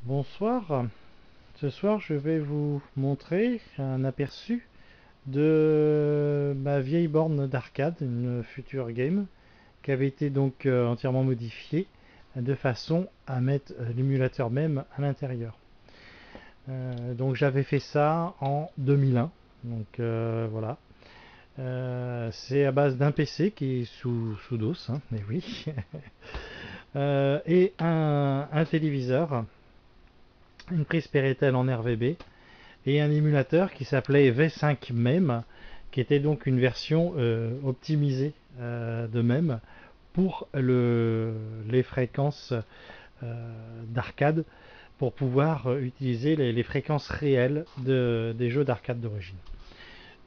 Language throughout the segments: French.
Bonsoir, ce soir je vais vous montrer un aperçu de ma vieille borne d'arcade, une future game, qui avait été donc entièrement modifiée de façon à mettre l'émulateur même à l'intérieur. Donc j'avais fait ça en 2001, donc voilà. C'est à base d'un PC qui est sous DOS, hein, mais oui, et un téléviseur, une prise Péritel en RVB, et un émulateur qui s'appelait V5 MEM, qui était donc une version optimisée de MEM pour les fréquences d'arcade, pour pouvoir utiliser les fréquences réelles des jeux d'arcade d'origine.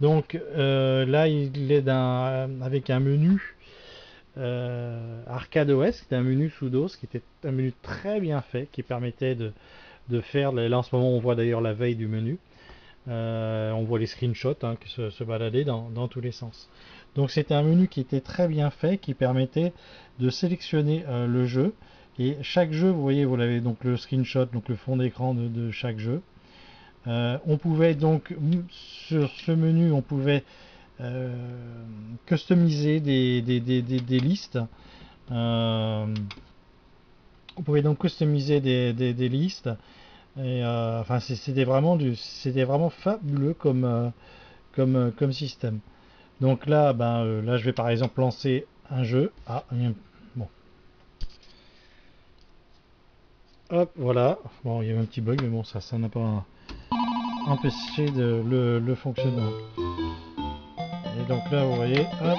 Donc là, il est avec un menu Arcade OS, qui était un menu sous DOS, qui était un menu très bien fait, qui permettait de faire, là en ce moment on voit d'ailleurs la veille du menu, on voit les screenshots hein, qui se baladaient dans tous les sens. Donc c'était un menu qui était très bien fait, qui permettait de sélectionner le jeu. Et chaque jeu, vous voyez, vous l'avez donc le screenshot, donc le fond d'écran de chaque jeu. On pouvait donc, sur ce menu, on pouvait euh, customiser des listes. Euh, on pouvait donc customiser des listes. Et enfin, c'était vraiment fabuleux comme système. Donc là, là, je vais par exemple lancer un jeu. Ah, bon, hop, voilà. Bon, il y a eu un petit bug, mais bon, ça n'a pas empêché le fonctionnement. Et donc là, vous voyez, hop,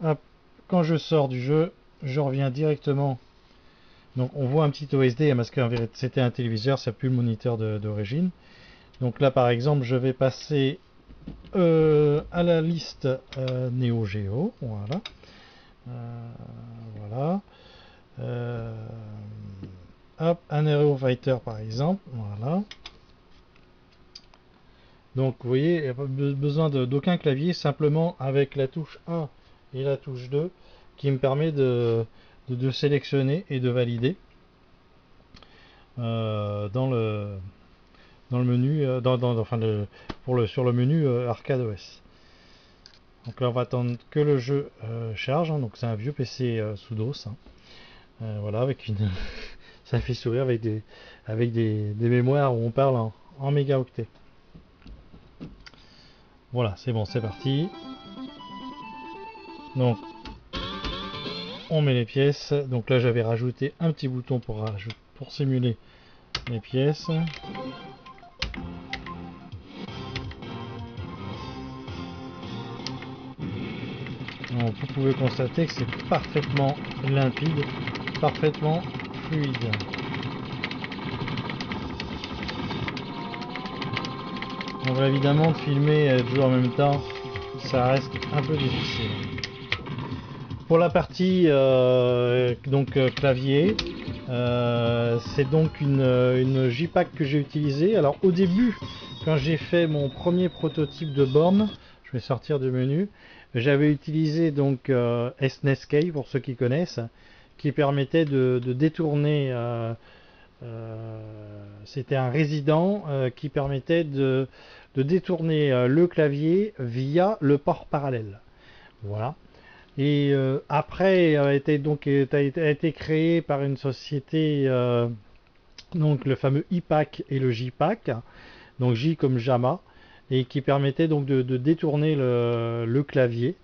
hop, quand je sors du jeu, je reviens directement. Donc on voit un petit OSD, parce que c'était un téléviseur, ça pue le moniteur d'origine. Donc là, par exemple, je vais passer à la liste Neo Geo, voilà. Euh, voilà. Euh, hop, un Aero Fighter par exemple, voilà. Donc vous voyez, il n'y a pas besoin d'aucun clavier, simplement avec la touche 1 et la touche 2 qui me permet de sélectionner et de valider dans le menu, enfin sur le menu Arcade OS. Donc là on va attendre que le jeu charge, hein. Donc c'est un vieux PC sous DOS, hein. Voilà, avec une ça fait sourire avec des mémoires où on parle en mégaoctets. Voilà, c'est bon, c'est parti. Donc on met les pièces. Donc là j'avais rajouté un petit bouton pour simuler les pièces. Donc vous pouvez constater que c'est parfaitement limpide, parfaitement fluide. Donc là, évidemment de filmer et de jouer en même temps, ça reste un peu difficile. Pour la partie clavier, c'est donc une JPAC que j'ai utilisée. Alors au début, quand j'ai fait mon premier prototype de borne, je vais sortir du menu, j'avais utilisé donc SNESkey pour ceux qui connaissent, qui permettait de détourner. C'était un résident qui permettait de détourner le clavier via le port parallèle. Voilà. Et après a été créé par une société, donc le fameux IPAC et le JPAC, donc J comme JAMA, et qui permettait donc de détourner le clavier.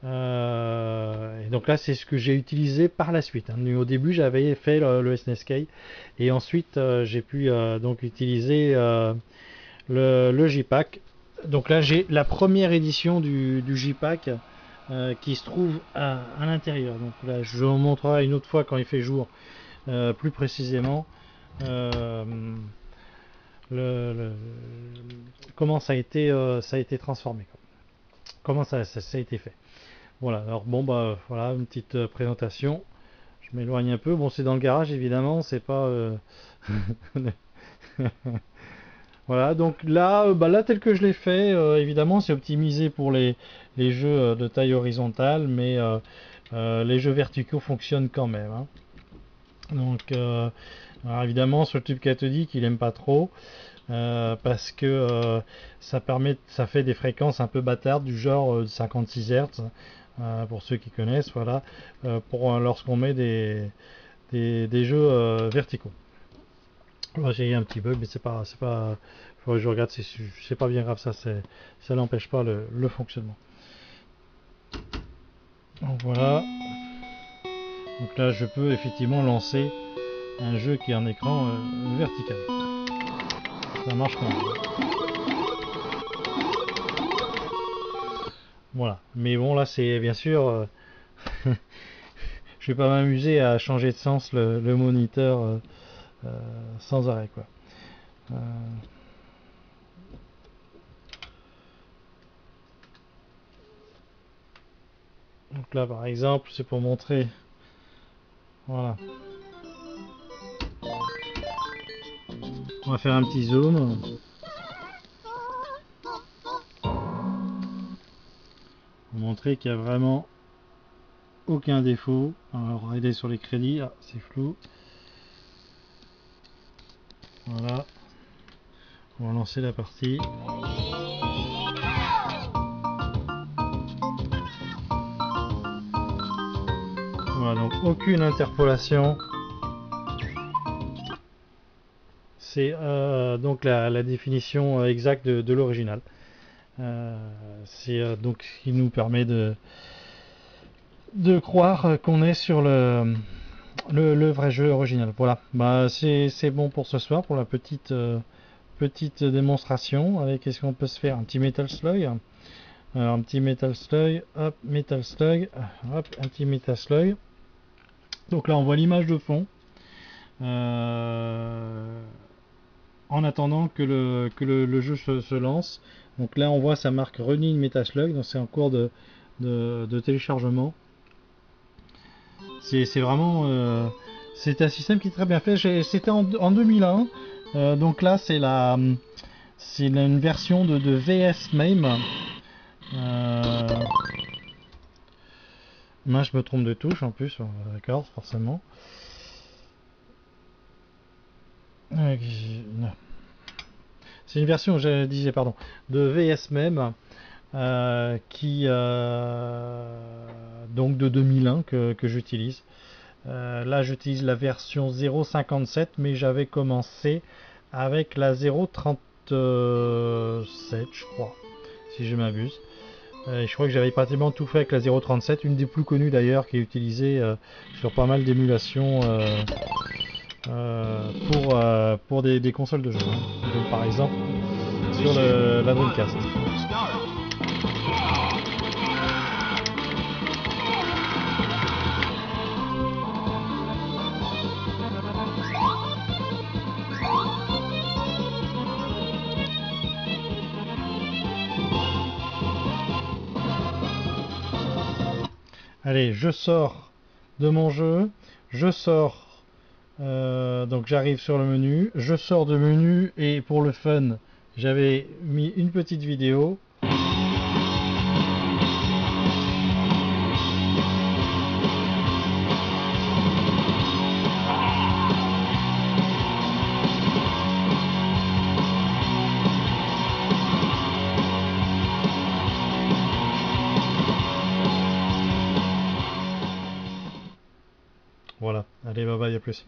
Et donc là, c'est ce que j'ai utilisé par la suite, hein. Au début, j'avais fait le SNESkey, et ensuite j'ai pu donc utiliser le JPAC. Donc là, j'ai la première édition du JPAC qui se trouve à l'intérieur. Donc là, je vous montrerai une autre fois quand il fait jour, plus précisément, euh, le- comment ça a été transformé, quoi. Comment ça a été fait. Voilà, alors bon, bah voilà, une petite présentation. Je m'éloigne un peu. Bon, c'est dans le garage, évidemment, c'est pas. Voilà, donc là, là tel que je l'ai fait, évidemment c'est optimisé pour les jeux de taille horizontale, mais les jeux verticaux fonctionnent quand même, hein. Donc alors évidemment sur le tube cathodique il aime pas trop, parce que ça fait des fréquences un peu bâtardes du genre 56 Hz, pour ceux qui connaissent, voilà, pour lorsqu'on met des jeux verticaux. Là, j'ai eu un petit bug, mais faudrait que je regarde, c'est pas bien grave, ça n'empêche pas le fonctionnement. Donc voilà. Donc là, je peux effectivement lancer un jeu qui est en écran vertical. Ça marche quand même. Voilà. Mais bon, là, c'est bien sûr, je vais pas m'amuser à changer de sens le moniteur euh, sans arrêt, quoi. Euh, donc là, par exemple, c'est pour montrer. Voilà. On va faire un petit zoom. Pour montrer qu'il n'y a vraiment aucun défaut. Alors, on va aller sur les crédits. Ah, c'est flou. Voilà. On va lancer la partie. Voilà, donc aucune interpolation. C'est donc la définition exacte de l'original. C'est donc ce qui nous permet de croire qu'on est sur le vrai jeu original. Voilà, bah, c'est bon pour ce soir, pour la petite démonstration. Avec, qu'est-ce qu'on peut se faire? Un petit Metal Slug. Alors, un petit Metal Slug, hop, Metal Slug, hop, un petit Metal Slug. Donc là, on voit l'image de fond. En attendant que le jeu se lance. Donc là, on voit sa marque Running Metaslug, donc c'est en cours de téléchargement. C'est vraiment, c'est un système qui est très bien fait. C'était en 2001, donc là c'est une version de VS MAME. Moi, je me trompe de touche en plus, d'accord, forcément. C'est une version, je disais, pardon, de VS MAME, donc de 2001 que j'utilise. Là, j'utilise la version 0.57, mais j'avais commencé avec la 0.37, je crois, si je m'abuse. Je crois que j'avais pratiquement tout fait avec la 0.37, une des plus connues d'ailleurs, qui est utilisée sur pas mal d'émulations pour des consoles de jeux. Donc, par exemple, sur la Dreamcast. Allez, je sors de mon jeu, je sors, donc j'arrive sur le menu, je sors de menu et pour le fun, j'avais mis une petite vidéo. Voilà, allez, bye bye, à plus.